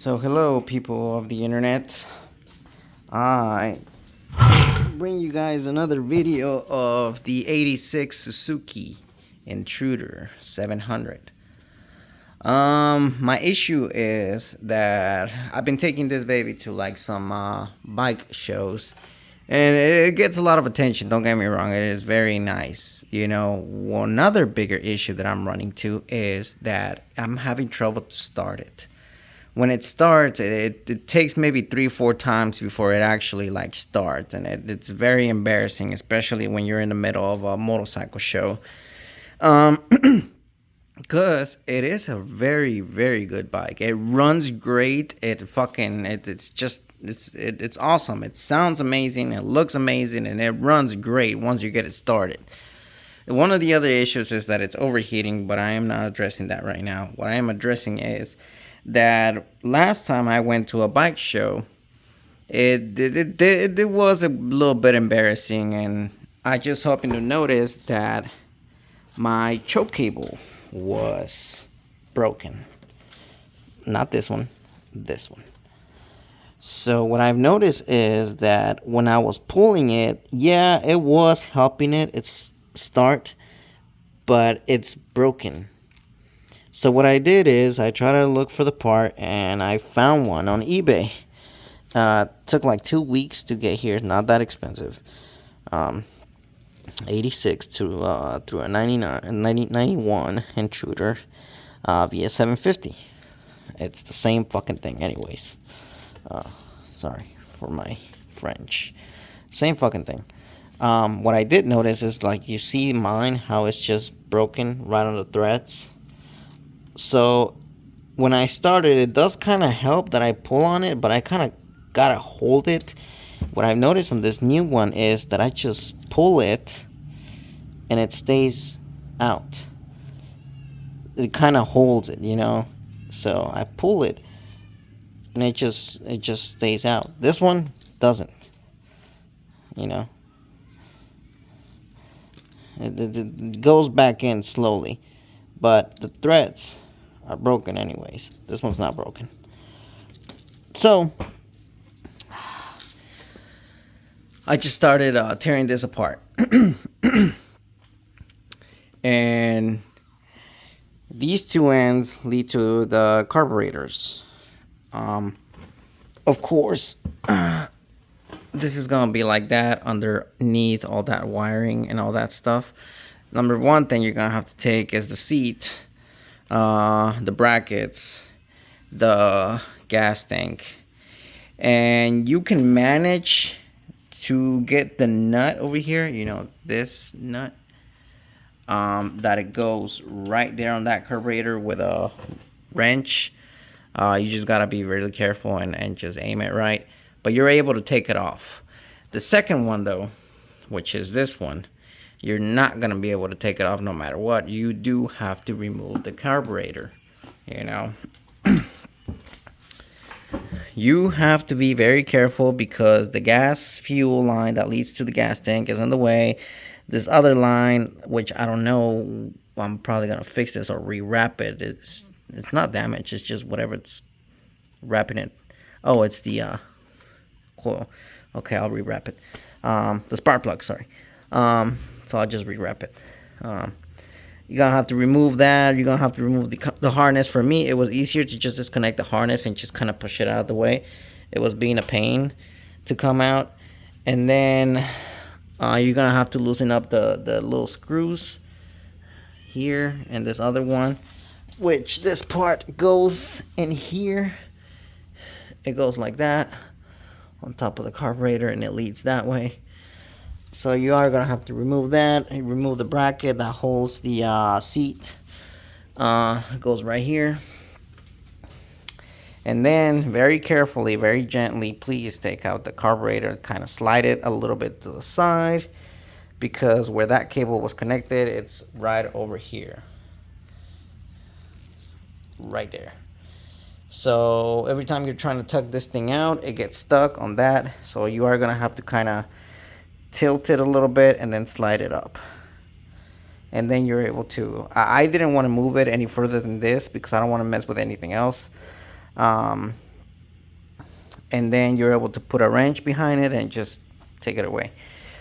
So hello people of the internet. I bring you guys another video of the 86 Suzuki Intruder 700. My issue is that I've been taking this baby to like some bike shows, and it gets a lot of attention. Don't get me wrong, it is very nice. Another bigger issue that I'm running to is that I'm having trouble to start it. When it starts, it takes maybe 3-4 times before it actually like starts, and it's very embarrassing, especially when you're in the middle of a motorcycle show. Because it is a very, very good bike. It runs great. It's awesome. It sounds amazing. It looks amazing, and it runs great once you get it started. One of the other issues is that it's overheating, but I am not addressing that right now. What I am addressing is that last time I went to a bike show, it was a little bit embarrassing, and I just happened to notice that my choke cable was broken. Not this one, this one. So what I've noticed is that when I was pulling it, yeah, it was helping it start, but it's broken. So what I did is I tried to look for the part, and I found one on eBay. Took like 2 weeks to get here. Not that expensive. 86 through a 91 intruder, vs700. It's the same fucking thing, anyways. Sorry for my French. Same fucking thing. What I did notice is, like, you see mine, how it's just broken right on the threads. So when I started, it does kind of help that I pull on it, but I kind of gotta hold it. What I've noticed on this new one is that I just pull it and it stays out. It kind of holds it, so I pull it and it just stays out. This one doesn't, it goes back in slowly, but the threads are broken anyways. This one's not broken. So I just started tearing this apart. And these two ends lead to the carburetors. Of course, this is gonna be like that underneath all that wiring and all that stuff. Number one thing you're gonna have to take is the seat, the brackets, the gas tank, and you can manage to get the nut over here, this nut, that it goes right there on that carburetor with a wrench. You just gotta be really careful and just aim it right, but you're able to take it off. The second one though, which is this one, you're not gonna be able to take it off no matter what. You do have to remove the carburetor. You have to be very careful because the gas fuel line that leads to the gas tank is in the way. This other line, which I don't know, I'm probably gonna fix this or rewrap it. It's not damaged. It's just whatever it's wrapping it. Oh, it's the coil. Okay, I'll rewrap it. The spark plug. Sorry. So I'll just rewrap it. You're gonna have to remove that. You're gonna have to remove the harness. For me, it was easier to just disconnect the harness and just kind of push it out of the way. It was being a pain to come out. And then you're gonna have to loosen up the little screws here and this other one, which this part goes in here. It goes like that on top of the carburetor, and it leads that way. So you are gonna have to remove that. Remove the bracket that holds the seat. It goes right here. And then very carefully, very gently, please take out the carburetor. Kind of slide it a little bit to the side, because where that cable was connected, it's right over here. Right there. So every time you're trying to tug this thing out, it gets stuck on that. So you are gonna have to kind of tilt it a little bit and then slide it up, and then you're able to. I didn't want to move it any further than this because I don't want to mess with anything else. and then you're able to put a wrench behind it and just take it away.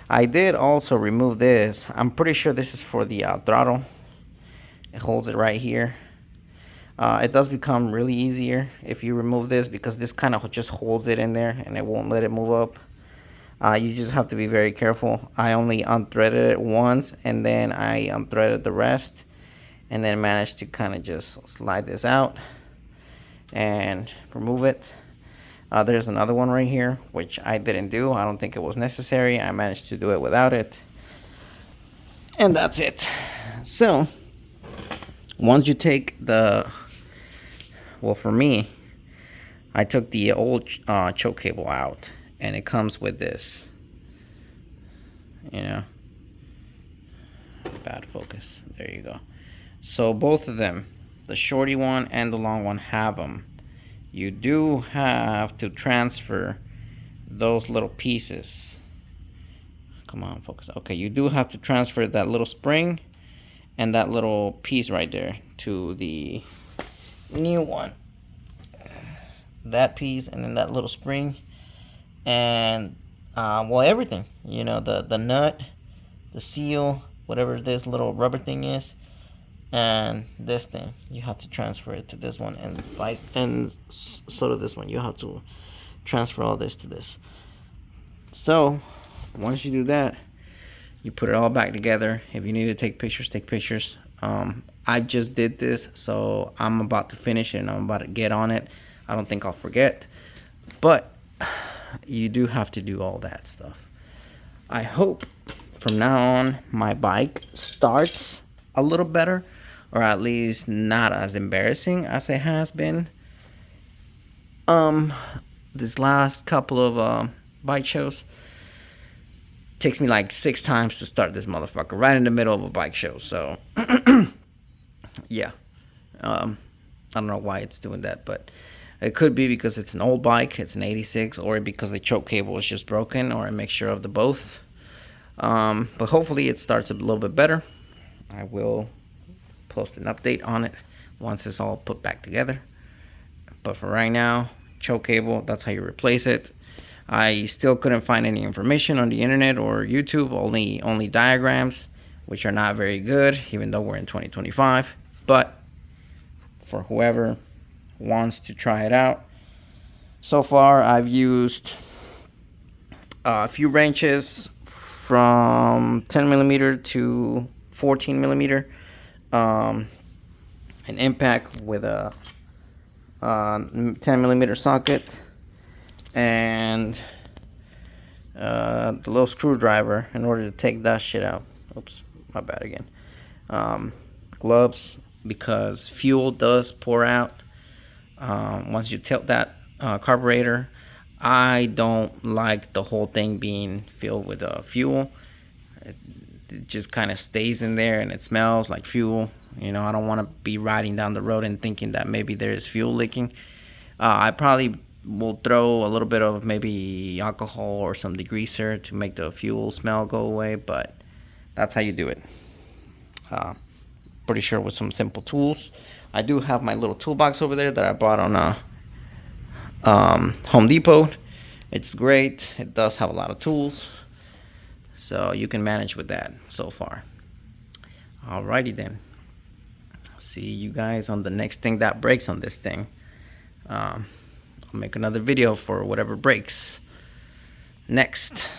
I did also remove this. I'm pretty sure this is for the throttle. It holds it right here. It does become really easier if you remove this, because this kind of just holds it in there and it won't let it move up. You just have to be very careful. I only unthreaded it once, and then I unthreaded the rest, and then managed to kind of just slide this out and remove it. There's another one right here, which I didn't do. I don't think it was necessary. I managed to do it without it. And that's it. So, once you take the, well, for me, I took the old choke cable out, and it comes with this, you know, bad focus. There you go. So both of them, the shorty one and the long one, have them. You do have to transfer those little pieces. Come on, focus. Okay, you do have to transfer that little spring and that little piece right there to the new one. That piece and then that little spring and well, everything, you know, the nut, the seal, whatever this little rubber thing is, and this thing, you have to transfer it to this one, and so to this one, you have to transfer all this to this. So once you do that, you put it all back together. If you need to take pictures, take pictures. I just did this, so I'm about to finish it and I'm about to get on it. I don't think I'll forget, but you do have to do all that stuff. I hope from now on my bike starts a little better, or at least not as embarrassing as it has been. This last couple of bike shows takes me like 6 times to start this motherfucker right in the middle of a bike show. So yeah, I don't know why it's doing that, but it could be because it's an old bike, it's an 86, or because the choke cable is just broken, or a mixture of the both. But hopefully it starts a little bit better. I will post an update on it once it's all put back together. But for right now, choke cable, that's how you replace it. I still couldn't find any information on the internet or YouTube, only diagrams, which are not very good, even though we're in 2025. But for whoever wants to try it out, so far I've used a few wrenches from 10mm to 14mm, an impact with a 10mm socket, and the little screwdriver in order to take that shit out. Oops, my bad again. Gloves, because fuel does pour out once you tilt that carburetor. I don't like the whole thing being filled with fuel. It just kind of stays in there and it smells like fuel. You know, I don't want to be riding down the road and thinking that maybe there is fuel leaking. I probably will throw a little bit of maybe alcohol or some degreaser to make the fuel smell go away, but that's how you do it. Pretty sure with some simple tools. I do have my little toolbox over there that I bought on Home Depot. It's great. It does have a lot of tools, so you can manage with that so far. Alrighty then. See you guys on the next thing that breaks on this thing. I'll make another video for whatever breaks next.